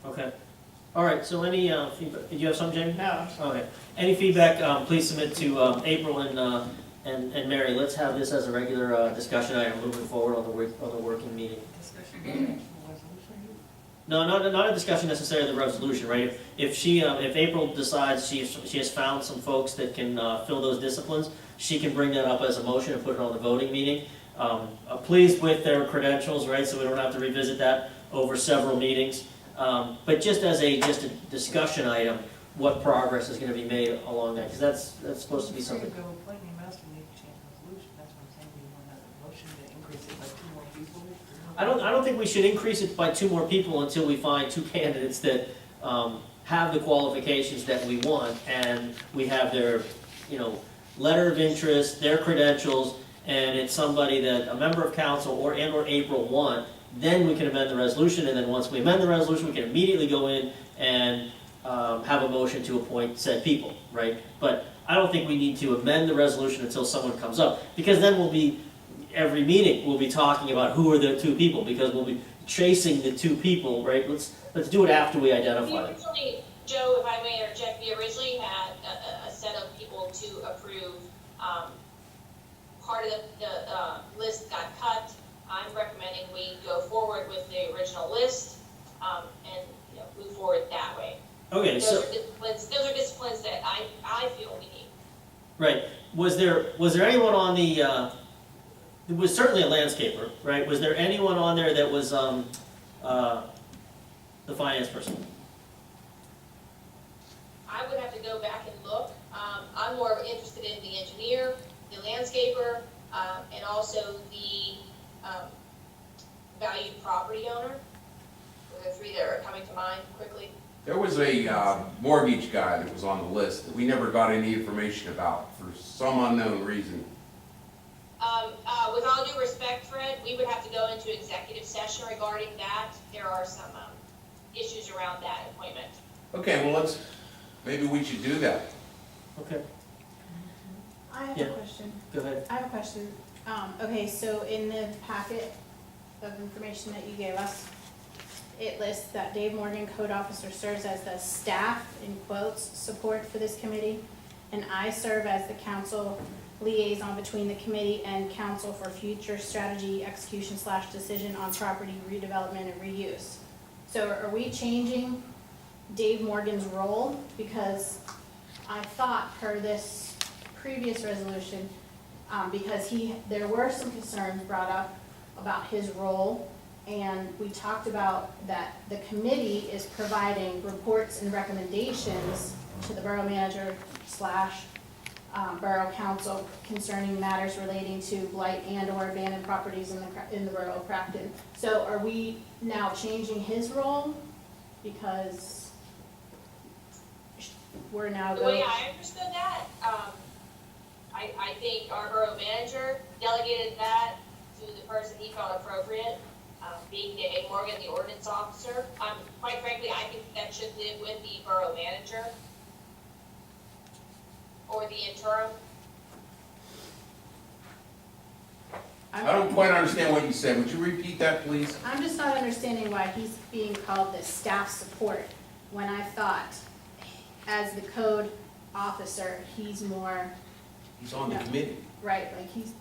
Okay. All right, so any feedback? Did you have some, Jamie? No. Okay. Any feedback, please submit to April and Mary. Let's have this as a regular discussion item moving forward on the working meeting. Discussion. No, not a discussion necessarily of the resolution, right? If April decides she has found some folks that can fill those disciplines, she can bring that up as a motion and put it on the voting meeting. Pleased with their credentials, right? So we don't have to revisit that over several meetings. But just as a discussion item, what progress is going to be made along that? Because that's supposed to be something. Go appointing master need to change the resolution. That's what I'm saying. We want a motion to increase it by 2 more people. I don't think we should increase it by 2 more people until we find 2 candidates that have the qualifications that we want, and we have their, letter of interest, their credentials, and it's somebody that a member of council or April want. Then we can amend the resolution, and then once we amend the resolution, we can immediately go in and have a motion to appoint said people, right? But I don't think we need to amend the resolution until someone comes up, because then every meeting we'll be talking about who are the 2 people, because we'll be chasing the 2 people, right? Let's do it after we identify them. Originally, Joe, if I may interject, we originally had a set of people to approve. Part of the list got cut. I'm recommending we go forward with the original list and move forward that way. Okay, Those are disciplines that I feel we need. right. Was there anyone on the? It was certainly a landscaper, right? Was there anyone on there that was the finance person? I would have to go back and look. I'm more interested in the engineer, the landscaper, and also the valued property owner. Those are 3 that are coming to mind quickly. There was a mortgage guy that was on the list that we never got any information about for some unknown reason. With all due respect, Fred, we would have to go into executive session regarding that. There are some issues around that appointment. Okay, well, maybe we should do that. Okay, I have Yeah. a question. go ahead. I have a question. Okay, so in the packet of information that you gave us, it lists that Dave Morgan, code officer, serves as the staff, in quotes, support for this committee, and I serve as the council liaison between the committee and council for future strategy, execution / decision on property redevelopment and reuse. So are we changing Dave Morgan's role? Because I thought per this previous resolution, because there were some concerns brought up about his role, and we talked about that the committee is providing reports and recommendations to the borough manager / borough council concerning matters relating to blight and/or abandoned properties in the borough of Crafton. So are we now changing his role because we're now The way I understood that, I think our borough manager delegated that to the person he felt appropriate, being Dave Morgan, the ordinance officer. Quite frankly, I think that should live with the borough manager or the interim. I don't quite understand what you said. Would you repeat that, please? I'm just not understanding why he's being called the staff support, when I thought, as the code officer, he's more, He's on the No. committee. right, like he's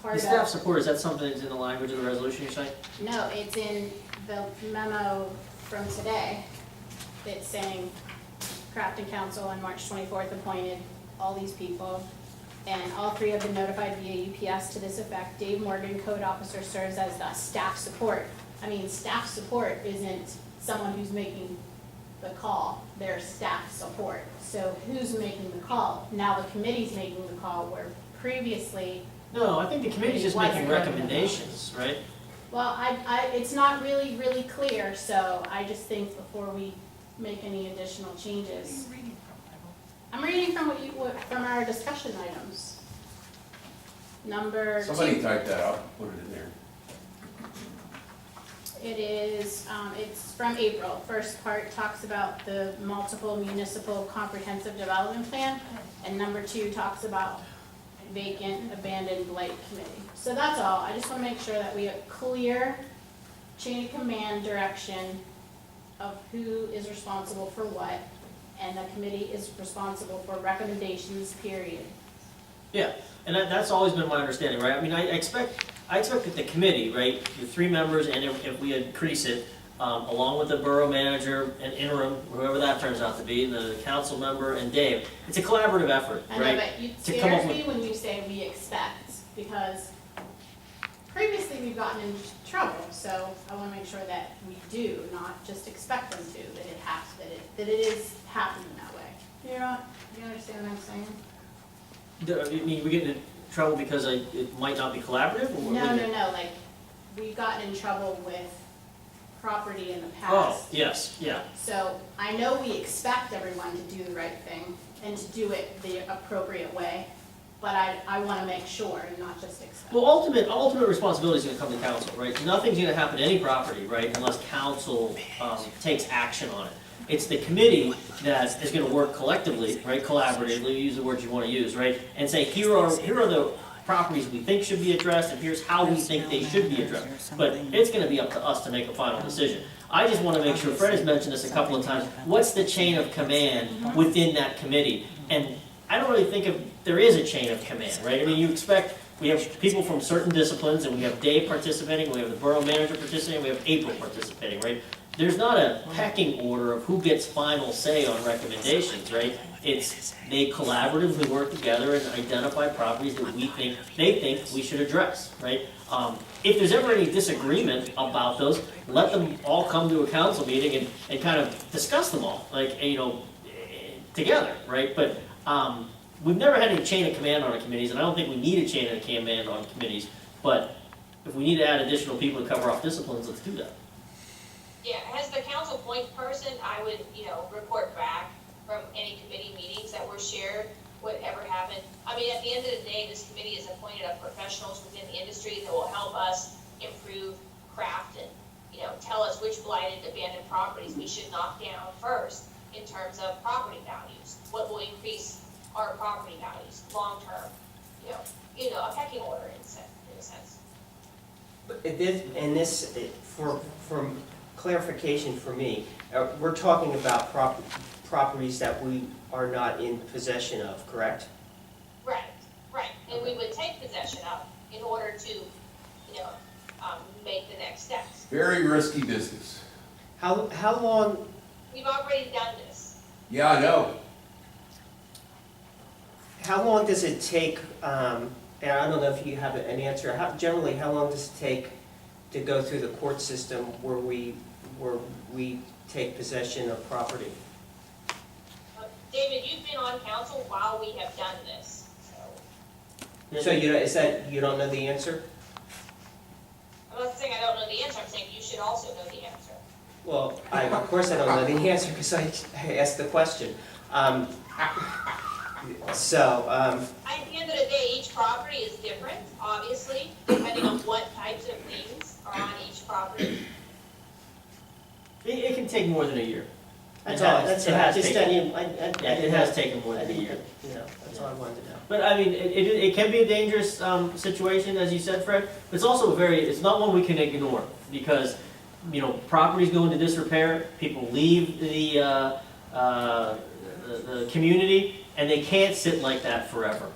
part The of. staff support, is that something that's in the language of the resolution you're saying? No, it's in the memo from today. It's saying Crafton Council on March 24th appointed all these people, and all 3 have been notified via UPS to this effect. Dave Morgan, code officer, serves as the staff support. I mean, staff support isn't someone who's making the call, they're staff support. So who's making the call? Now the committee's making the call, where previously, No, I think the committee's just making recommendations, right? well, it's not really clear, so I just think before we make any additional changes. Where are you reading from, Michael? I'm reading from our discussion items. Number 2. Somebody type that up, put it in there. It is, it's from April. First part talks about the multiple municipal comprehensive development plan, and number 2 talks about vacant, abandoned blight committee. So that's all. I just want to make sure that we have clear chain of command direction of who is responsible for what, and the committee is responsible for recommendations, period. Yeah, and that's always been my understanding, right? I mean, I expect that the committee, right, the 3 members, and if we increase it, along with the borough manager and interim, whoever that turns out to be, the council member and Dave, it's a collaborative effort, I know, right? but you To come up scares me when you say we expect, because previously we've gotten into trouble, so I wanna make sure that we do, not just expect them to, that it has, that it is happening that way. You understand what I'm saying? I mean, we get into trouble because it might not be collaborative, or what? No, like, we've gotten in trouble with property in the Oh, past. yes, yeah. So I know we expect everyone to do the right thing and to do it the appropriate way, but I wanna make sure and not just expect. Well, ultimate responsibility is gonna come to council, right? Nothing's gonna happen to any property, right, unless council, takes action on it. It's the committee that is gonna work collectively, right, collaboratively, use the words you wanna use, right? And say, here are the properties we think should be addressed, and here's how we think they should be addressed. But it's gonna be up to us to make a final decision. I just wanna make sure, Fred has mentioned this a couple of times, what's the chain of command within that committee? And I don't really think there is a chain of command, right? I mean, you expect, we have people from certain disciplines, and we have Dave participating, we have the borough manager participating, we have April participating, right? There's not a pecking order of who gets final say on recommendations, right? It's, they collaboratively work together and identify properties that they think we should address, right? If there's ever any disagreement about those, let them all come to a council meeting and kind of discuss them all, like, together, right? But, we've never had any chain of command on our committees, and I don't think we need a chain of command on committees, but if we need to add additional people to cover off disciplines, let's do that. Yeah, as the council point person, I would, report back from any committee meetings that were shared, whatever happened. I mean, at the end of the day, this committee is appointed of professionals within the industry that will help us improve craft and, tell us which blighted, abandoned properties we should knock down first in terms of property values. What will increase our property values long-term, a pecking order in a sense. But for clarification for me, we're talking about properties that we are not in possession of, correct? Right, and we would take possession of in order to, make the next steps. Very risky business. How long, We've already done this. Yeah, I know. how long does it take, and I don't know if you have an answer, generally, how long does it take to go through the court system where we take possession of property? David, you've been on council while we have done this, so So you don't know the answer? I'm not saying I don't know the answer, I'm saying you should also know the answer. Well, of course I don't know the answer because I asked the question. At the end of the day, each property is different, obviously, depending on what types of things are on each property. It can take more than a year. That's all, It has taken more I than a didn't, year. that's all I wanted to know. But I mean, it can be a dangerous situation, as you said, Fred. But it's also it's not one we can ignore because, properties go into disrepair, people leave the community, and they can't sit like that forever,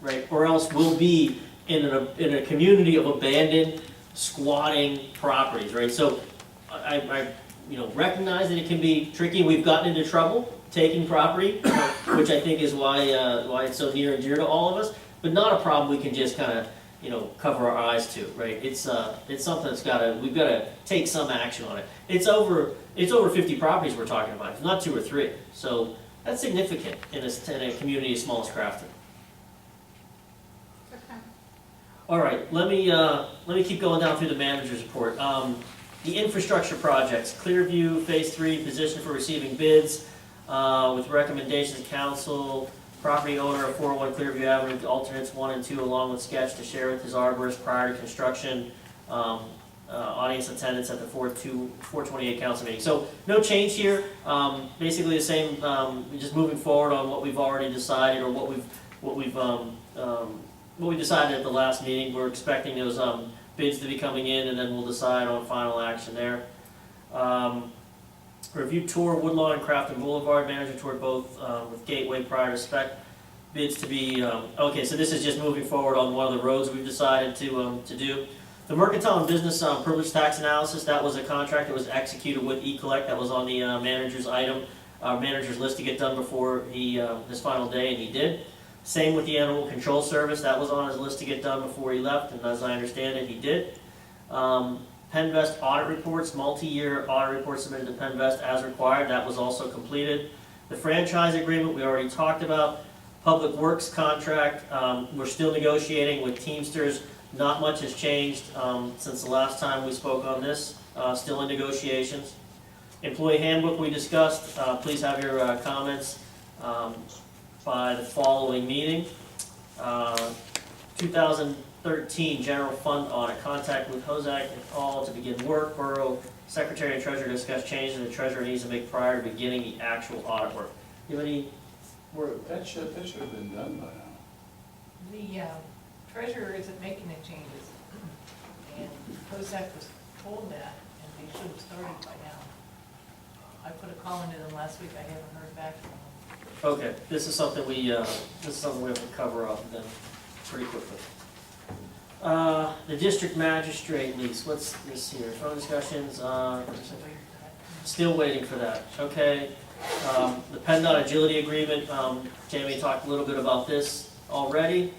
right? Or else we'll be in a community of abandoned, squatting properties, right? So I recognize that it can be tricky. We've gotten into trouble taking property, which I think is why it's so near and dear to all of us, but not a problem we can just kind of, cover our eyes to, right? It's something we've got to take some action on it. It's over 50 properties we're talking about. It's not 2 or 3. So that's significant in a community as small as Crafton. Okay. All right, let me keep going down through the manager's report. The infrastructure projects, Clearview Phase 3, position for receiving bids, with recommendations of council, property owner of 401 Clearview Avenue, alternates 1 and 2, along with sketch to share with his arborist prior to construction, audience attendance at the 428 council meeting. So no change here, basically the same, just moving forward on what we've already decided or what we decided at the last meeting. We're expecting those bids to be coming in, and then we'll decide on final action there. Review tour Woodlawn and Crafton Boulevard, manager toured both with Gateway prior to spec bids to be, okay, so this is just moving forward on one of the roads we've decided to do. The Mercantile and Business Privilege Tax Analysis, that was a contract that was executed with E-Collect, that was on the manager's item, manager's list to get done before his final day, and he did. Same with the Animal Control Service, that was on his list to get done before he left, and as I understand it, he did. Penvest audit reports, multi-year audit report submitted to Penvest as required, that was also completed. The franchise agreement, we already talked about. Public Works contract, we're still negotiating with Teamsters. Not much has changed since the last time we spoke on this, still in negotiations. Employee handbook we discussed, please have your comments by the following meeting. 2013 general fund audit, contact with Hozak and all to begin work. Borough Secretary and Treasurer discuss changes the Treasurer needs to make prior to beginning the actual audit work. Do you have any word? That should have been done by now. The treasurer isn't making the changes, and COSAC was told that, and they should have started by now. I put a call into them last week, I haven't heard back from them. Okay, this is something we have to cover up then pretty quickly. The district magistrate lease, what's this here? Phone discussions, still waiting for that, okay. The PennDOT agility agreement, Jamie talked a little bit about this already.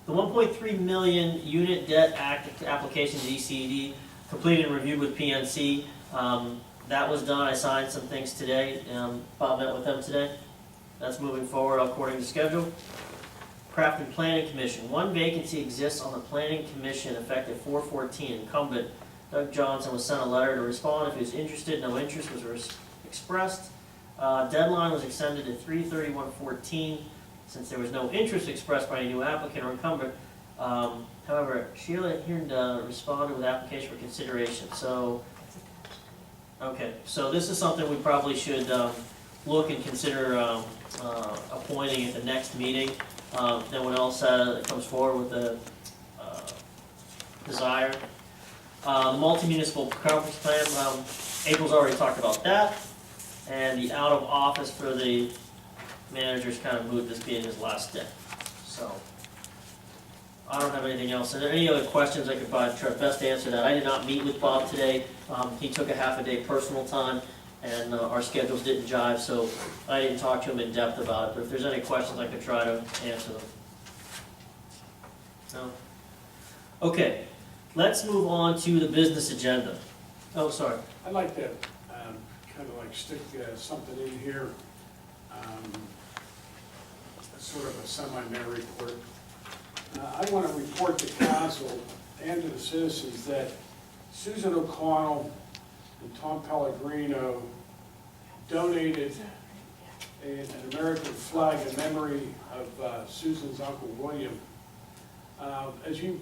The 1.3 million unit debt application to ECD, completed and reviewed with PNC. That was done, I signed some things today, Bob met with them today. That's moving forward according to schedule. Crafton Planning Commission, one vacancy exists on the Planning Commission effective 4/14. Incumbent Doug Johnson was sent a letter to respond if he was interested, no interest was expressed. Deadline was extended to 3/31/14 since there was no interest expressed by a new applicant or incumbent. However, Sheila Hearn responded with application for consideration. So, okay, so this is something we probably should look and consider appointing at the next meeting. Then when else comes forward with the desire. The multi-municipal conference plan, April's already talked about that. And the out of office for the manager's kind of moved this being his last day. So, I don't have anything else. Are there any other questions I could try best to answer that? I did not meet with Bob today. He took a half a day personal time, and our schedules didn't jive, so I didn't talk to him in depth about it. But if there's any questions, I could try to answer them. No? Okay, let's move on to the business agenda. Oh, sorry. I'd like to kind of like stick something in here, sort of a semi-mayor report. I want to report to council and to the citizens that Susan O'Connell and Tom Pellegrino donated an American flag in memory of Susan's Uncle William. As you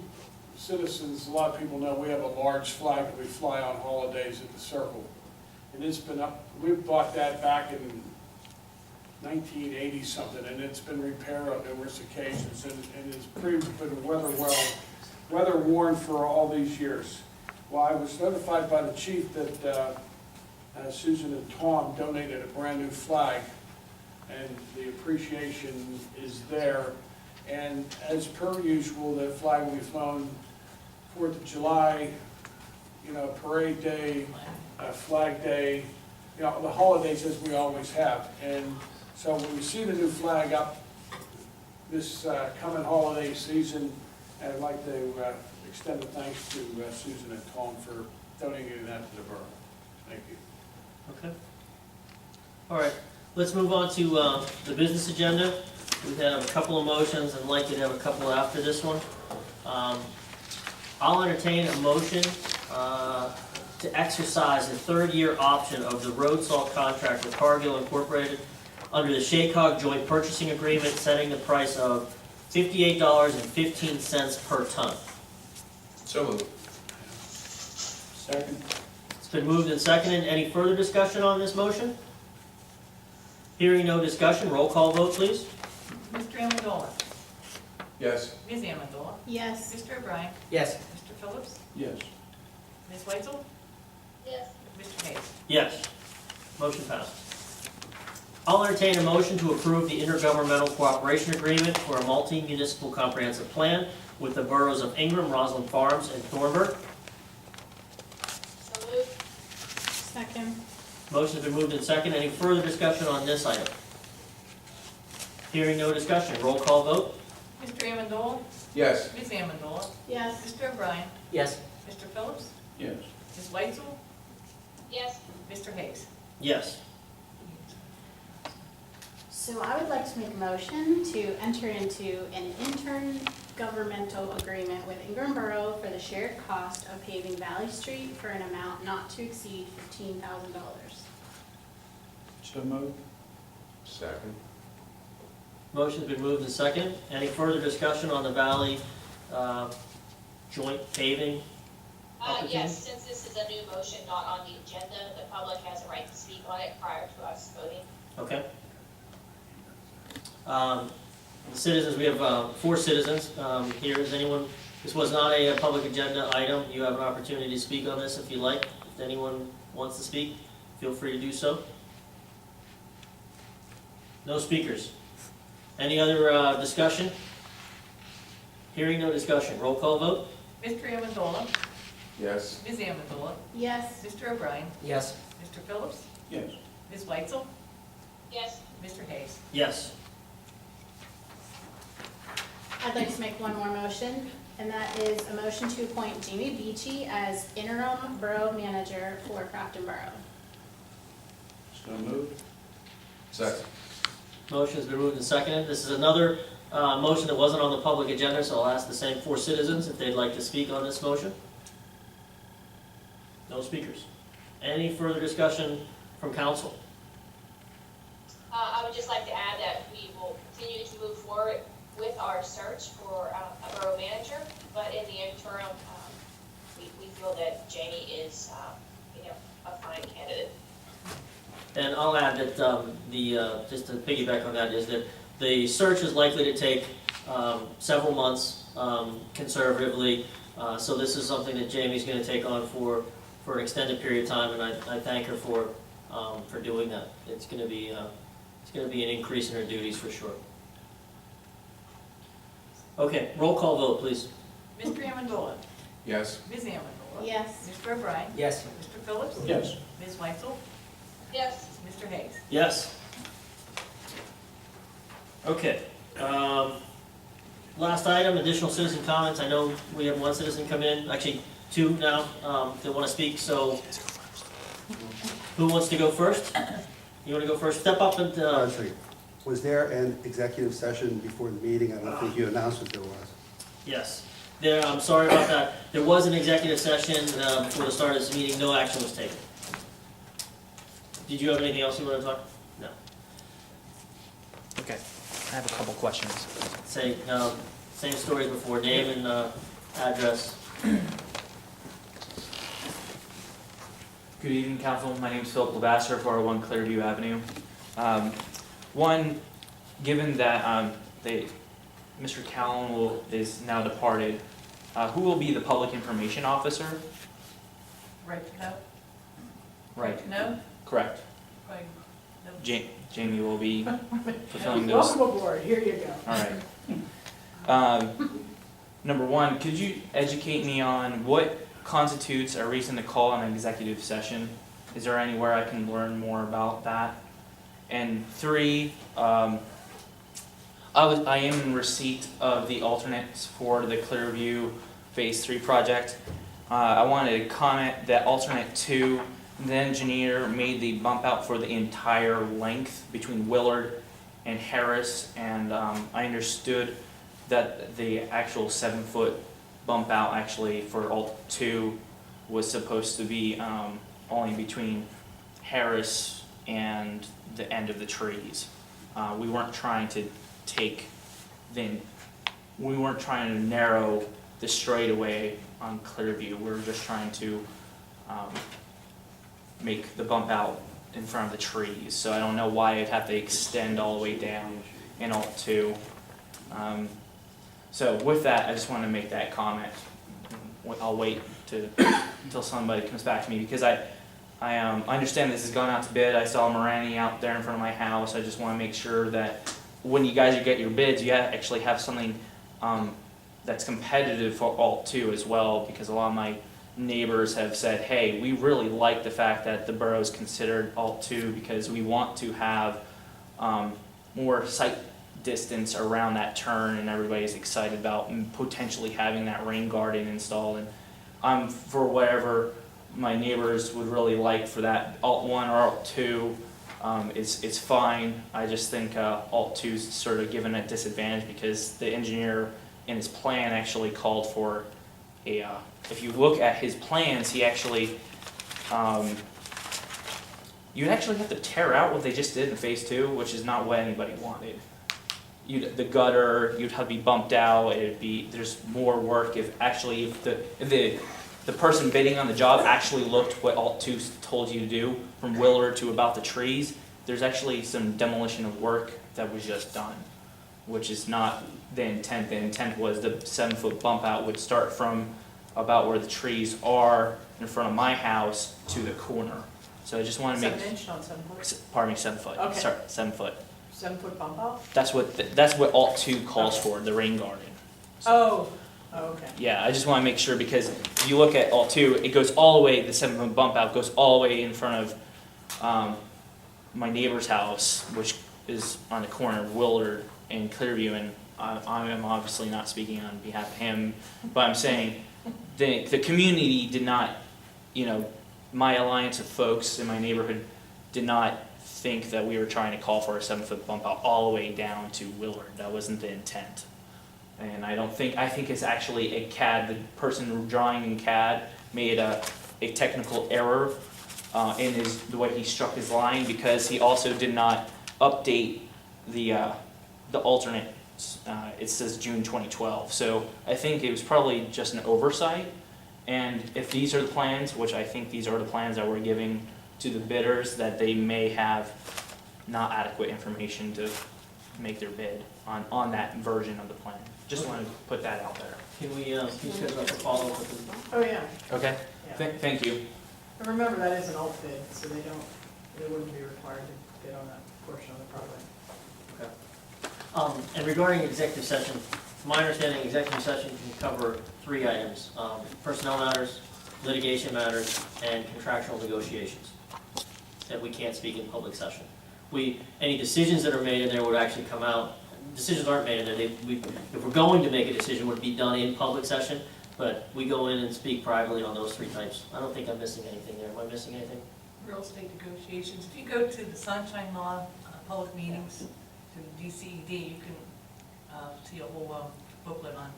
citizens, a lot of people know, we have a large flag that we fly on holidays at the Circle. And it's been up, we bought that back in 1980 something, and it's been repaired on numerous occasions, and it's been weather worn for all these years. Well, I was notified by the chief that Susan and Tom donated a brand new flag, and the appreciation is there. And as per usual, the flag will be flown 4th of July, Parade Day, Flag Day, the holidays as we always have. And so when we see the new flag up this coming holiday season, I'd like to extend a thanks to Susan and Tom for donating that to the borough. Thank you. Okay. All right, let's move on to the business agenda. We have a couple of motions and likely to have a couple after this one. I'll entertain a motion to exercise the third-year option of the road salt contract with Cargill Incorporated under the Shaycog Joint Purchasing Agreement, setting the price of $58.15 per ton. So moved. Second. It's been moved and seconded. Any further discussion on this motion? Hearing no discussion, roll call vote, please. Mr. Amendola, Yes. Ms. Amendola, Yes. Mr. O'Brien, Yes. Mr. Phillips, Yes. Ms. Weitzel, Yes. Mr. Hayes. Yes. Motion passed. I'll entertain a motion to approve the intergovernmental cooperation agreement for a multi-municipal comprehensive plan with the boroughs of Ingram, Roslyn Farms, and Thornburg. So moved. Second. Motion's been moved and second. Any further discussion on this item? Hearing no discussion, roll call vote? Mr. Amendola? Yes. Ms. Amendola? Yes. Mr. O'Brien? Yes. Mr. Phillips? Yes. Ms. Weitzel? Yes. Mr. Hayes? Yes. So I would like to make a motion to enter into an intergovernmental agreement with Ingram Borough for the shared cost of paving Valley Street for an amount not to exceed $15,000. So moved. Second. Motion's been moved and second. Any further discussion on the Valley joint paving? Opportunity? Yes, since this is a new motion not on the agenda, the public has a right to speak on it prior to us voting. Okay. The citizens, we have 4 citizens here. Is anyone, this was not a public agenda item. You have an opportunity to speak on this if you like. If anyone wants to speak, feel free to do so. No speakers. Any other discussion? Hearing no discussion. Roll call vote? Mr. Amendola? Yes. Ms. Amendola? Yes. Mr. O'Brien? Yes. Mr. Phillips? Yes. Ms. Weitzel? Yes. Mr. Hayes? Yes. I'd like to make one more motion, and that is a motion to appoint Jamie Beachy as interim borough manager for Crafton Borough. So moved. Second. Motion's been moved and seconded. This is another motion that wasn't on the public agenda, so I'll ask the same 4 citizens if they'd like to speak on this motion. No speakers. Any further discussion from council? I would just like to add that we will continue to move forward with our search for a borough manager, but in the interim, we feel that Jamie is, a fine candidate. And I'll add that just to piggyback on that, is that the search is likely to take several months conservatively. So this is something that Jamie's going to take on for an extended period of time, and I thank her for doing that. It's going to be an increase in her duties for sure. Okay, roll call vote, please. Mr. Amendola? Yes. Ms. Amendola? Yes. Mr. O'Brien? Yes. Mr. Phillips? Yes. Ms. Weitzel? Yes. Mr. Hayes? Yes. Okay. Last item, additional citizen comments. I know we have 1 citizen come in, actually 2 now, that want to speak, so who wants to go first? You want to go first? Step up and, One second. Was there an executive session before the meeting? I don't think you announced that there was. yes. I'm sorry about that. There was an executive session before the start of this meeting. No action was taken. Did you have anything else you want to talk? No. Okay, I have a couple questions. Say, same story as before. Name and address. Good evening, council. My name is Philip Lavasser, 401 Clearview Avenue. One, given that Mr. Callan is now departed, who will be the public information officer? Right to know? Right, To know? correct. Right. No. Jamie will be fulfilling those. Welcome aboard, here you go. All right. Number one, could you educate me on what constitutes a reason to call an executive session? Is there anywhere I can learn more about that? And 3, I am in receipt of the alternates for the Clearview Phase 3 project. I wanted to comment that alternate 2, the engineer made the bump out for the entire length between Willard and Harris, and I understood that the actual 7-foot bump out actually for alt 2 was supposed to be only between Harris and the end of the trees. We weren't trying to narrow the straightaway on Clearview. We were just trying to make the bump out in front of the trees. So I don't know why it'd have to extend all the way down in alt 2. So with that, I just want to make that comment. I'll wait until somebody comes back to me, because I understand this has gone out to bid. I saw Marani out there in front of my house. I just want to make sure that when you guys get your bids, you actually have something that's competitive for Alt 2 as well, because a lot of my neighbors have said, hey, we really like the fact that the borough is considered Alt 2 because we want to have more sight distance around that turn, and everybody's excited about potentially having that rain garden installed. And I'm for whatever my neighbors would really like for that. Alt 1 or Alt 2 it's fine. I just think Alt 2 is sort of given a disadvantage because the engineer in his plan actually called for a, if you look at his plans, he actually, you'd actually have to tear out what they just did in phase 2, which is not what anybody wanted. The gutter, you'd have to be bumped out, there's more work if the person bidding on the job actually looked what Alt 2 told you to do, from Willard to about the trees. There's actually some demolition of work that was just done, which is not the intent. The intent was the 7-foot bump out would start from about where the trees are in front of my house to the corner. So I just want to make, 7 inch, not 7 foot? pardon me, 7 foot, Okay. sorry, 7 foot. 7 foot bump out? That's what Alt 2 calls for, the rain garden. Oh, okay. Yeah, I just want to make sure, because if you look at Alt 2, it goes all the way, the 7-foot bump out goes all the way in front of my neighbor's house, which is on the corner of Willard and Clearview, and I am obviously not speaking on behalf of him, but I'm saying the community did not, my alliance of folks in my neighborhood did not think that we were trying to call for a 7-foot bump out all the way down to Willard. That wasn't the intent. And I think it's actually a CAD, the person drawing in CAD made a technical error in the way he struck his line, because he also did not update the alternate. It says June 2012. So I think it was probably just an oversight. And if these are the plans, which I think these are the plans that we're giving to the bidders, that they may have not adequate information to make their bid on that version of the plan. Just wanted to put that out there. Can we schedule up a follow-up with them? Oh, yeah. Okay, Yeah. thank you. And remember, that is an alt bid, so they wouldn't be required to bid on that portion of the project. And regarding executive session, my understanding, executive session can cover 3 items: personnel matters, litigation matters, and contractual negotiations that we can't speak in public session. Any decisions that are made in there would actually come out. Decisions aren't made in there. If we're going to make a decision, it would be done in public session, but we go in and speak privately on those 3 types. I don't think I'm missing anything there. Am I missing anything? Real estate negotiations, if you go to the Sunshine Law, public meetings, to DCED, you can see a whole booklet on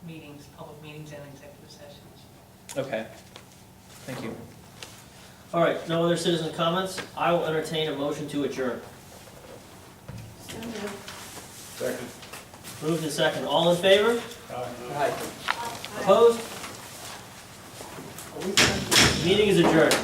meetings, public meetings and executive sessions. Okay, thank you. All right, no other citizen comments? I will entertain a motion to adjourn. Second. Moved and second. All in favor? Hi. Opposed? Meeting is adjourned.